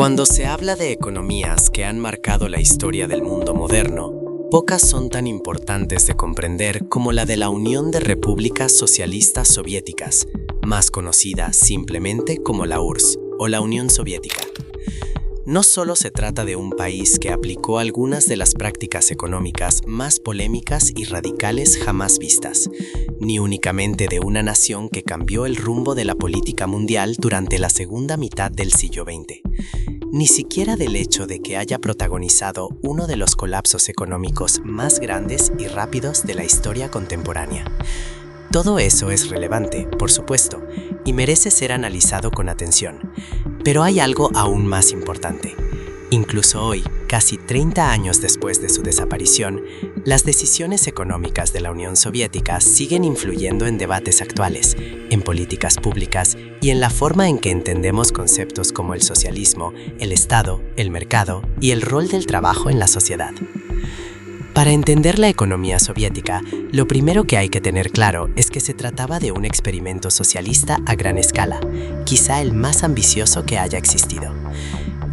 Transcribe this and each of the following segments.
Cuando se habla de economías que han marcado la historia del mundo moderno, pocas son tan importantes de comprender como la de la Unión de Repúblicas Socialistas Soviéticas, más conocida simplemente como la URSS o la Unión Soviética. No solo se trata de un país que aplicó algunas de las prácticas económicas más polémicas y radicales jamás vistas, ni únicamente de una nación que cambió el rumbo de la política mundial durante la segunda mitad del siglo XX, ni siquiera del hecho de que haya protagonizado uno de los colapsos económicos más grandes y rápidos de la historia contemporánea. Todo eso es relevante, por supuesto, y merece ser analizado con atención. Pero hay algo aún más importante. Incluso hoy, casi 30 años después de su desaparición, las decisiones económicas de la Unión Soviética siguen influyendo en debates actuales, en políticas públicas y en la forma en que entendemos conceptos como el socialismo, el Estado, el mercado y el rol del trabajo en la sociedad. Para entender la economía soviética, lo primero que hay que tener claro es que se trataba de un experimento socialista a gran escala, quizá el más ambicioso que haya existido.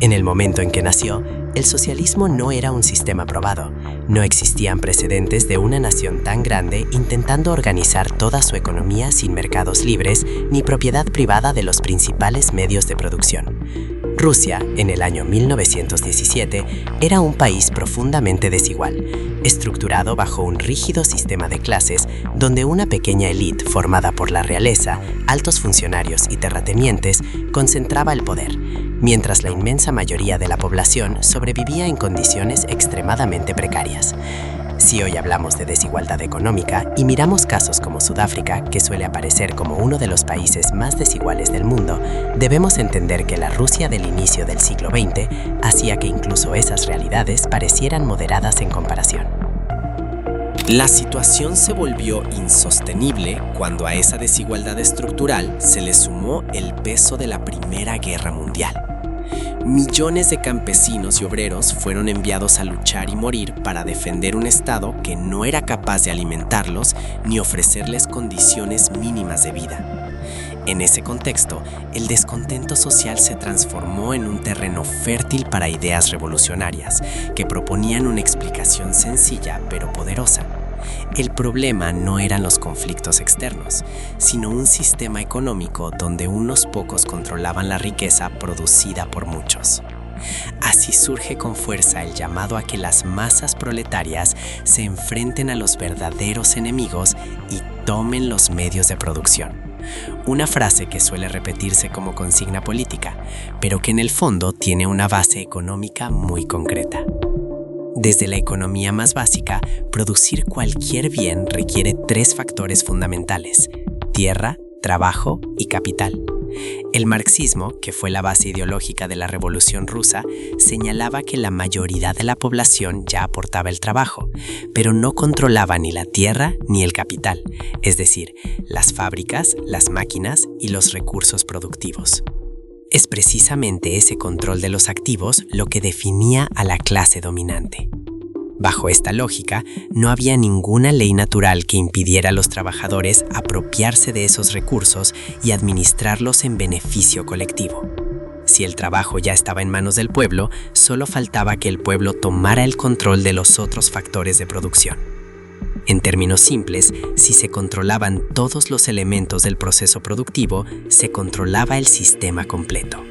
En el momento en que nació, el socialismo no era un sistema probado. No existían precedentes de una nación tan grande intentando organizar toda su economía sin mercados libres ni propiedad privada de los principales medios de producción. Rusia, en el año 1917, era un país profundamente desigual, estructurado bajo un rígido sistema de clases donde una pequeña élite formada por la realeza, altos funcionarios y terratenientes concentraba el poder, mientras la inmensa mayoría de la población sobrevivía en condiciones extremadamente precarias. Si hoy hablamos de desigualdad económica y miramos casos como Sudáfrica, que suele aparecer como uno de los países más desiguales del mundo, debemos entender que la Rusia del inicio del siglo XX hacía que incluso esas realidades parecieran moderadas en comparación. La situación se volvió insostenible cuando a esa desigualdad estructural se le sumó el peso de la Primera Guerra Mundial. Millones de campesinos y obreros fueron enviados a luchar y morir para defender un Estado que no era capaz de alimentarlos ni ofrecerles condiciones mínimas de vida. En ese contexto, el descontento social se transformó en un terreno fértil para ideas revolucionarias que proponían una explicación sencilla pero poderosa. El problema no eran los conflictos externos, sino un sistema económico donde unos pocos controlaban la riqueza producida por muchos. Así surge con fuerza el llamado a que las masas proletarias se enfrenten a los verdaderos enemigos y tomen los medios de producción. Una frase que suele repetirse como consigna política, pero que en el fondo tiene una base económica muy concreta. Desde la economía más básica, producir cualquier bien requiere 3 factores fundamentales: tierra, trabajo y capital. El marxismo, que fue la base ideológica de la Revolución Rusa, señalaba que la mayoría de la población ya aportaba el trabajo, pero no controlaba ni la tierra ni el capital, es decir, las fábricas, las máquinas y los recursos productivos. Es precisamente ese control de los activos lo que definía a la clase dominante. Bajo esta lógica, no había ninguna ley natural que impidiera a los trabajadores apropiarse de esos recursos y administrarlos en beneficio colectivo. Si el trabajo ya estaba en manos del pueblo, solo faltaba que el pueblo tomara el control de los otros factores de producción. En términos simples, si se controlaban todos los elementos del proceso productivo, se controlaba el sistema completo.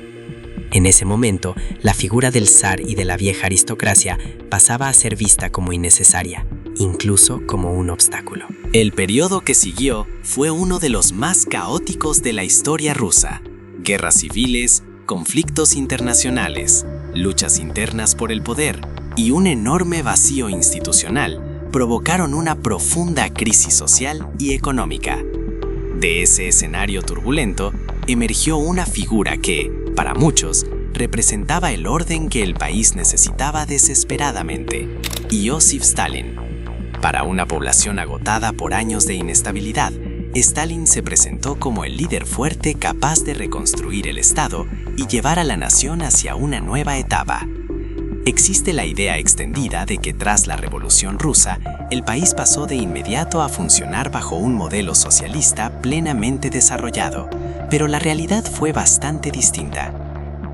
En ese momento, la figura del zar y de la vieja aristocracia pasaba a ser vista como innecesaria, incluso como un obstáculo. El periodo que siguió fue uno de los más caóticos de la historia rusa. Guerras civiles, conflictos internacionales, luchas internas por el poder y un enorme vacío institucional provocaron una profunda crisis social y económica. De ese escenario turbulento emergió una figura que, para muchos, representaba el orden que el país necesitaba desesperadamente: Iósif Stalin. Para una población agotada por años de inestabilidad, Stalin se presentó como el líder fuerte capaz de reconstruir el Estado y llevar a la nación hacia una nueva etapa. Existe la idea extendida de que tras la Revolución Rusa, el país pasó de inmediato a funcionar bajo un modelo socialista plenamente desarrollado, pero la realidad fue bastante distinta.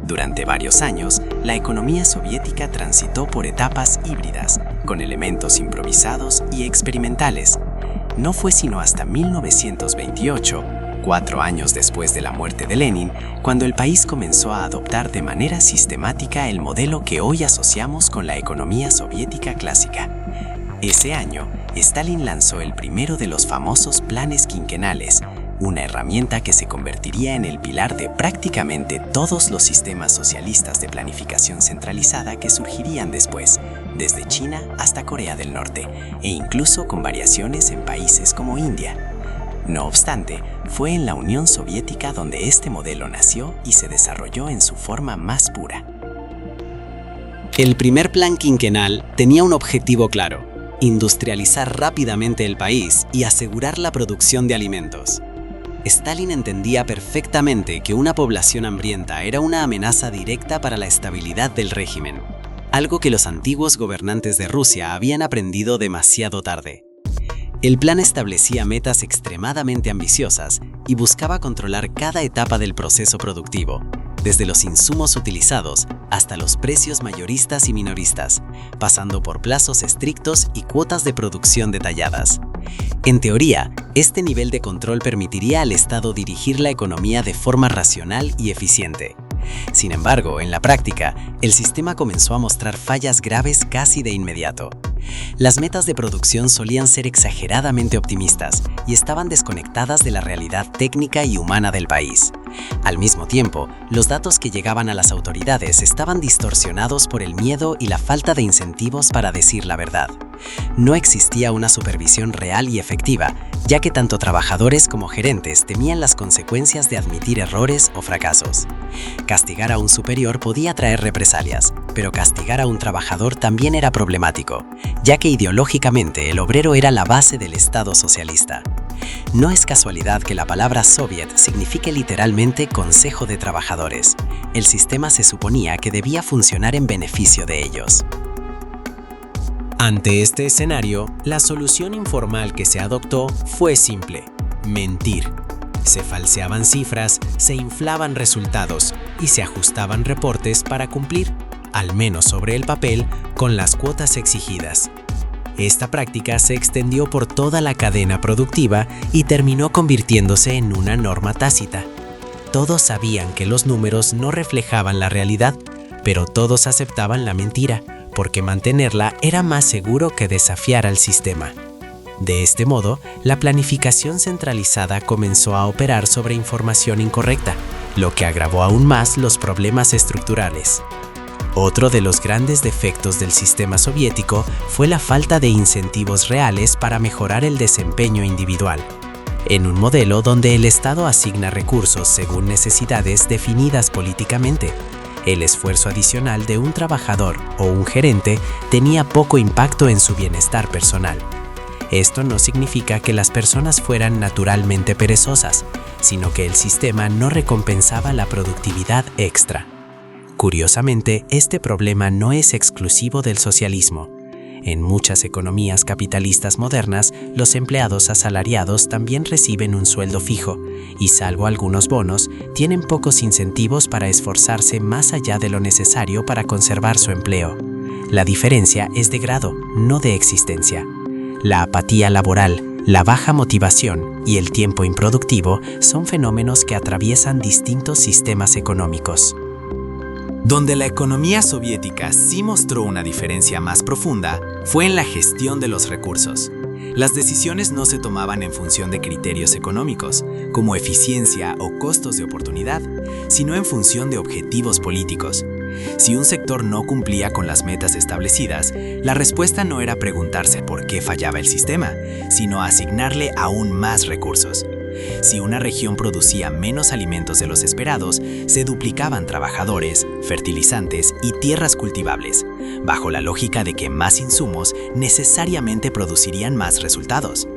Durante varios años, la economía soviética transitó por etapas híbridas, con elementos improvisados y experimentales. No fue sino hasta 1928, 4 años después de la muerte de Lenin, cuando el país comenzó a adoptar de manera sistemática el modelo que hoy asociamos con la economía soviética clásica. Ese año, Stalin lanzó el primero de los famosos planes quinquenales, una herramienta que se convertiría en el pilar de prácticamente todos los sistemas socialistas de planificación centralizada que surgirían después, desde China hasta Corea del Norte, e incluso con variaciones en países como India. No obstante, fue en la Unión Soviética donde este modelo nació y se desarrolló en su forma más pura. El primer plan quinquenal tenía un objetivo claro: industrializar rápidamente el país y asegurar la producción de alimentos. Stalin entendía perfectamente que una población hambrienta era una amenaza directa para la estabilidad del régimen, algo que los antiguos gobernantes de Rusia habían aprendido demasiado tarde. El plan establecía metas extremadamente ambiciosas y buscaba controlar cada etapa del proceso productivo, desde los insumos utilizados hasta los precios mayoristas y minoristas, pasando por plazos estrictos y cuotas de producción detalladas. En teoría, este nivel de control permitiría al Estado dirigir la economía de forma racional y eficiente. Sin embargo, en la práctica, el sistema comenzó a mostrar fallas graves casi de inmediato. Las metas de producción solían ser exageradamente optimistas y estaban desconectadas de la realidad técnica y humana del país. Al mismo tiempo, los datos que llegaban a las autoridades estaban distorsionados por el miedo y la falta de incentivos para decir la verdad. No existía una supervisión real y efectiva, ya que tanto trabajadores como gerentes temían las consecuencias de admitir errores o fracasos. Castigar a un superior podía traer represalias, pero castigar a un trabajador también era problemático, ya que ideológicamente el obrero era la base del Estado socialista. No es casualidad que la palabra soviet signifique literalmente Consejo de Trabajadores. El sistema se suponía que debía funcionar en beneficio de ellos. Ante este escenario, la solución informal que se adoptó fue simple: mentir. Se falseaban cifras, se inflaban resultados y se ajustaban reportes para cumplir, al menos sobre el papel, con las cuotas exigidas. Esta práctica se extendió por toda la cadena productiva y terminó convirtiéndose en una norma tácita. Todos sabían que los números no reflejaban la realidad, pero todos aceptaban la mentira, porque mantenerla era más seguro que desafiar al sistema. De este modo, la planificación centralizada comenzó a operar sobre información incorrecta, lo que agravó aún más los problemas estructurales. Otro de los grandes defectos del sistema soviético fue la falta de incentivos reales para mejorar el desempeño individual. En un modelo donde el Estado asigna recursos según necesidades definidas políticamente, el esfuerzo adicional de un trabajador o un gerente tenía poco impacto en su bienestar personal. Esto no significa que las personas fueran naturalmente perezosas, sino que el sistema no recompensaba la productividad extra. Curiosamente, este problema no es exclusivo del socialismo. En muchas economías capitalistas modernas, los empleados asalariados también reciben un sueldo fijo y, salvo algunos bonos, tienen pocos incentivos para esforzarse más allá de lo necesario para conservar su empleo. La diferencia es de grado, no de existencia. La apatía laboral, la baja motivación y el tiempo improductivo son fenómenos que atraviesan distintos sistemas económicos. Donde la economía soviética sí mostró una diferencia más profunda fue en la gestión de los recursos. Las decisiones no se tomaban en función de criterios económicos, como eficiencia o costos de oportunidad, sino en función de objetivos políticos. Si un sector no cumplía con las metas establecidas, la respuesta no era preguntarse por qué fallaba el sistema, sino asignarle aún más recursos. Si una región producía menos alimentos de los esperados, se duplicaban trabajadores, fertilizantes y tierras cultivables, bajo la lógica de que más insumos necesariamente producirían más resultados.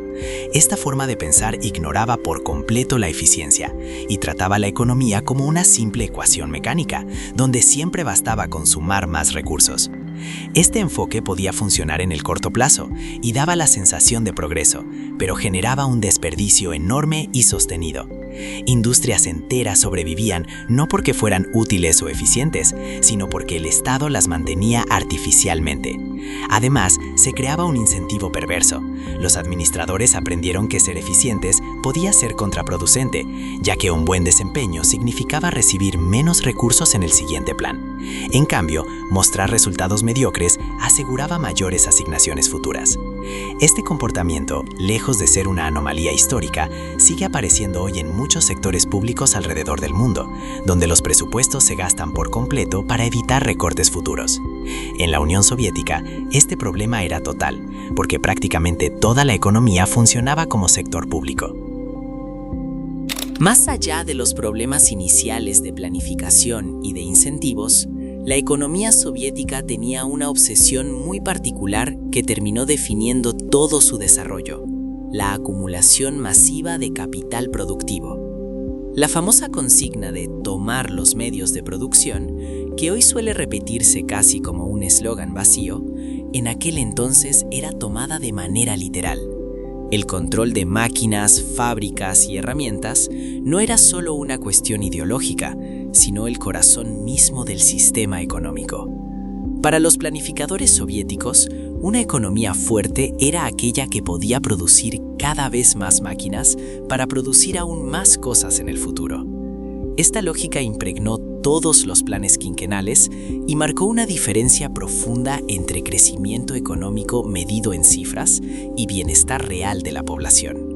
Esta forma de pensar ignoraba por completo la eficiencia y trataba la economía como una simple ecuación mecánica, donde siempre bastaba con sumar más recursos. Este enfoque podía funcionar en el corto plazo y daba la sensación de progreso, pero generaba un desperdicio enorme y sostenido. Industrias enteras sobrevivían no porque fueran útiles o eficientes, sino porque el Estado las mantenía artificialmente. Además, se creaba un incentivo perverso. Los administradores aprendieron que ser eficientes podía ser contraproducente, ya que un buen desempeño significaba recibir menos recursos en el siguiente plan. En cambio, mostrar resultados mediocres aseguraba mayores asignaciones futuras. Este comportamiento, lejos de ser una anomalía histórica, sigue apareciendo hoy en muchos sectores públicos alrededor del mundo, donde los presupuestos se gastan por completo para evitar recortes futuros. En la Unión Soviética, este problema era total, porque prácticamente toda la economía funcionaba como sector público. Más allá de los problemas iniciales de planificación y de incentivos, la economía soviética tenía una obsesión muy particular que terminó definiendo todo su desarrollo: la acumulación masiva de capital productivo. La famosa consigna de tomar los medios de producción, que hoy suele repetirse casi como un eslogan vacío, en aquel entonces era tomada de manera literal. El control de máquinas, fábricas y herramientas no era solo una cuestión ideológica, sino el corazón mismo del sistema económico. Para los planificadores soviéticos, una economía fuerte era aquella que podía producir cada vez más máquinas para producir aún más cosas en el futuro. Esta lógica impregnó todos los planes quinquenales y marcó una diferencia profunda entre crecimiento económico medido en cifras y bienestar real de la población.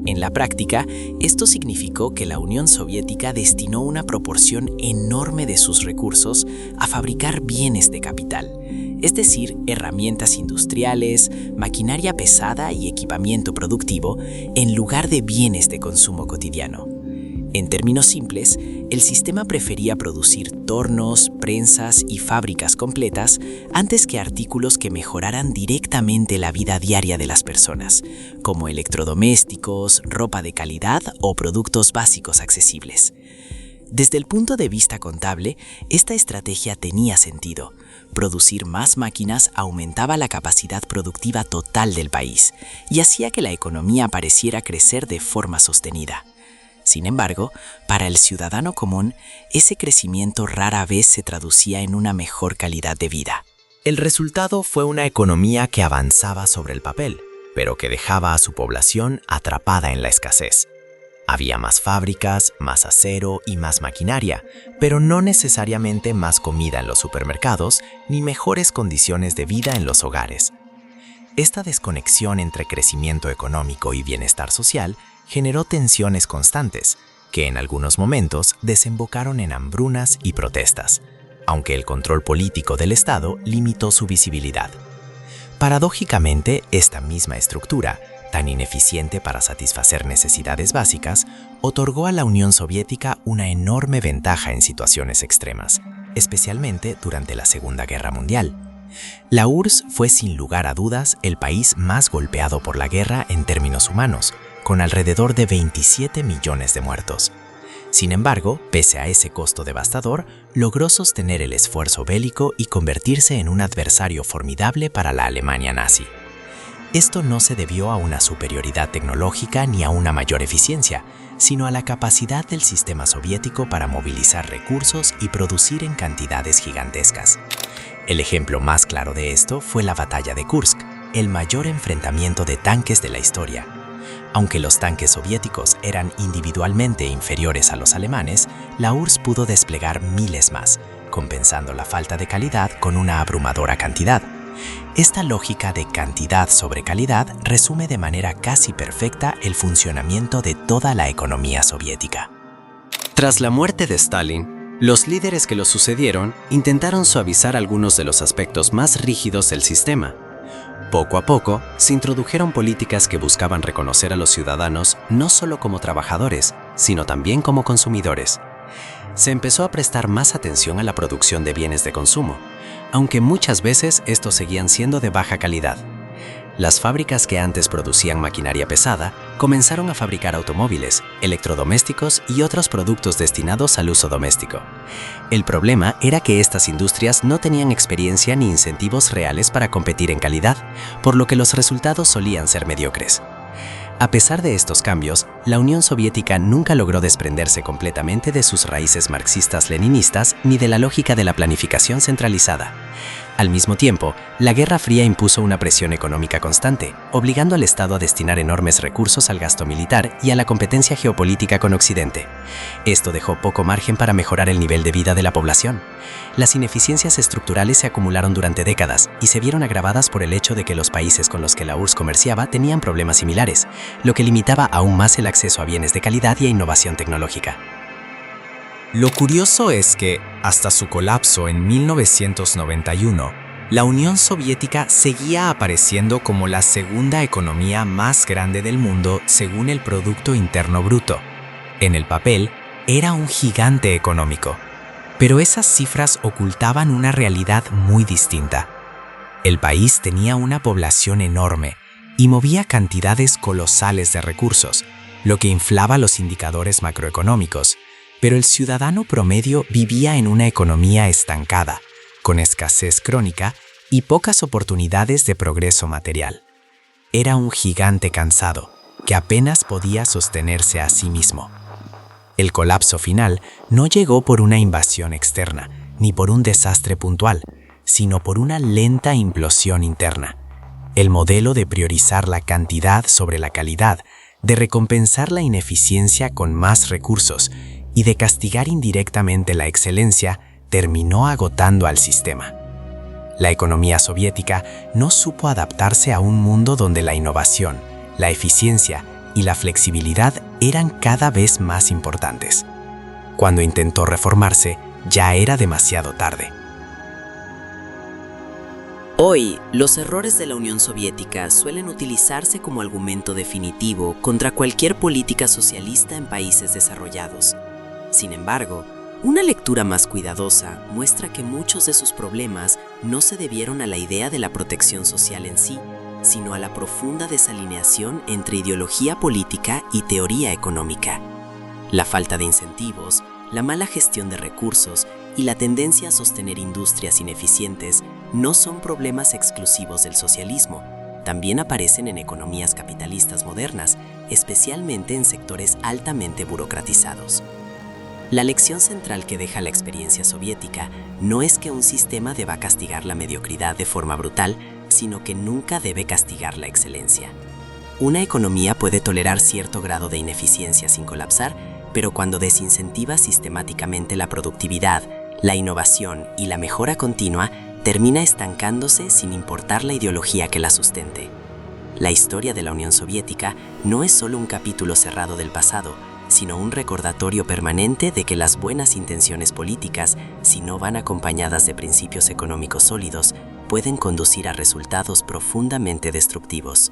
En la práctica, esto significó que la Unión Soviética destinó una proporción enorme de sus recursos a fabricar bienes de capital, es decir, herramientas industriales, maquinaria pesada y equipamiento productivo, en lugar de bienes de consumo cotidiano. En términos simples, el sistema prefería producir tornos, prensas y fábricas completas antes que artículos que mejoraran directamente la vida diaria de las personas, como electrodomésticos, ropa de calidad o productos básicos accesibles. Desde el punto de vista contable, esta estrategia tenía sentido. Producir más máquinas aumentaba la capacidad productiva total del país y hacía que la economía pareciera crecer de forma sostenida. Sin embargo, para el ciudadano común, ese crecimiento rara vez se traducía en una mejor calidad de vida. El resultado fue una economía que avanzaba sobre el papel, pero que dejaba a su población atrapada en la escasez. Había más fábricas, más acero y más maquinaria, pero no necesariamente más comida en los supermercados ni mejores condiciones de vida en los hogares. Esta desconexión entre crecimiento económico y bienestar social generó tensiones constantes, que en algunos momentos desembocaron en hambrunas y protestas, aunque el control político del Estado limitó su visibilidad. Paradójicamente, esta misma estructura, tan ineficiente para satisfacer necesidades básicas, otorgó a la Unión Soviética una enorme ventaja en situaciones extremas, especialmente durante la Segunda Guerra Mundial. La URSS fue sin lugar a dudas el país más golpeado por la guerra en términos humanos, con alrededor de 27 millones de muertos. Sin embargo, pese a ese costo devastador, logró sostener el esfuerzo bélico y convertirse en un adversario formidable para la Alemania nazi. Esto no se debió a una superioridad tecnológica ni a una mayor eficiencia, sino a la capacidad del sistema soviético para movilizar recursos y producir en cantidades gigantescas. El ejemplo más claro de esto fue la Batalla de Kursk, el mayor enfrentamiento de tanques de la historia. Aunque los tanques soviéticos eran individualmente inferiores a los alemanes, la URSS pudo desplegar miles más, compensando la falta de calidad con una abrumadora cantidad. Esta lógica de cantidad sobre calidad resume de manera casi perfecta el funcionamiento de toda la economía soviética. Tras la muerte de Stalin, los líderes que lo sucedieron intentaron suavizar algunos de los aspectos más rígidos del sistema. Poco a poco, se introdujeron políticas que buscaban reconocer a los ciudadanos no solo como trabajadores, sino también como consumidores. Se empezó a prestar más atención a la producción de bienes de consumo, aunque muchas veces estos seguían siendo de baja calidad. Las fábricas que antes producían maquinaria pesada comenzaron a fabricar automóviles, electrodomésticos y otros productos destinados al uso doméstico. El problema era que estas industrias no tenían experiencia ni incentivos reales para competir en calidad, por lo que los resultados solían ser mediocres. A pesar de estos cambios, la Unión Soviética nunca logró desprenderse completamente de sus raíces marxistas-leninistas ni de la lógica de la planificación centralizada. Al mismo tiempo, la Guerra Fría impuso una presión económica constante, obligando al Estado a destinar enormes recursos al gasto militar y a la competencia geopolítica con Occidente. Esto dejó poco margen para mejorar el nivel de vida de la población. Las ineficiencias estructurales se acumularon durante décadas y se vieron agravadas por el hecho de que los países con los que la URSS comerciaba tenían problemas similares, lo que limitaba aún más el acceso a bienes de calidad y a innovación tecnológica. Lo curioso es que, hasta su colapso en 1991, la Unión Soviética seguía apareciendo como la segunda economía más grande del mundo según el Producto Interno Bruto. En el papel, era un gigante económico, pero esas cifras ocultaban una realidad muy distinta. El país tenía una población enorme y movía cantidades colosales de recursos, lo que inflaba los indicadores macroeconómicos. Pero el ciudadano promedio vivía en una economía estancada, con escasez crónica y pocas oportunidades de progreso material. Era un gigante cansado, que apenas podía sostenerse a sí mismo. El colapso final no llegó por una invasión externa, ni por un desastre puntual, sino por una lenta implosión interna. El modelo de priorizar la cantidad sobre la calidad, de recompensar la ineficiencia con más recursos, y de castigar indirectamente la excelencia, terminó agotando al sistema. La economía soviética no supo adaptarse a un mundo donde la innovación, la eficiencia y la flexibilidad eran cada vez más importantes. Cuando intentó reformarse, ya era demasiado tarde. Hoy, los errores de la Unión Soviética suelen utilizarse como argumento definitivo contra cualquier política socialista en países desarrollados. Sin embargo, una lectura más cuidadosa muestra que muchos de sus problemas no se debieron a la idea de la protección social en sí, sino a la profunda desalineación entre ideología política y teoría económica. La falta de incentivos, la mala gestión de recursos y la tendencia a sostener industrias ineficientes no son problemas exclusivos del socialismo. También aparecen en economías capitalistas modernas, especialmente en sectores altamente burocratizados. La lección central que deja la experiencia soviética no es que un sistema deba castigar la mediocridad de forma brutal, sino que nunca debe castigar la excelencia. Una economía puede tolerar cierto grado de ineficiencia sin colapsar, pero cuando desincentiva sistemáticamente la productividad, la innovación y la mejora continua, termina estancándose sin importar la ideología que la sustente. La historia de la Unión Soviética no es solo un capítulo cerrado del pasado, sino un recordatorio permanente de que las buenas intenciones políticas, si no van acompañadas de principios económicos sólidos, pueden conducir a resultados profundamente destructivos.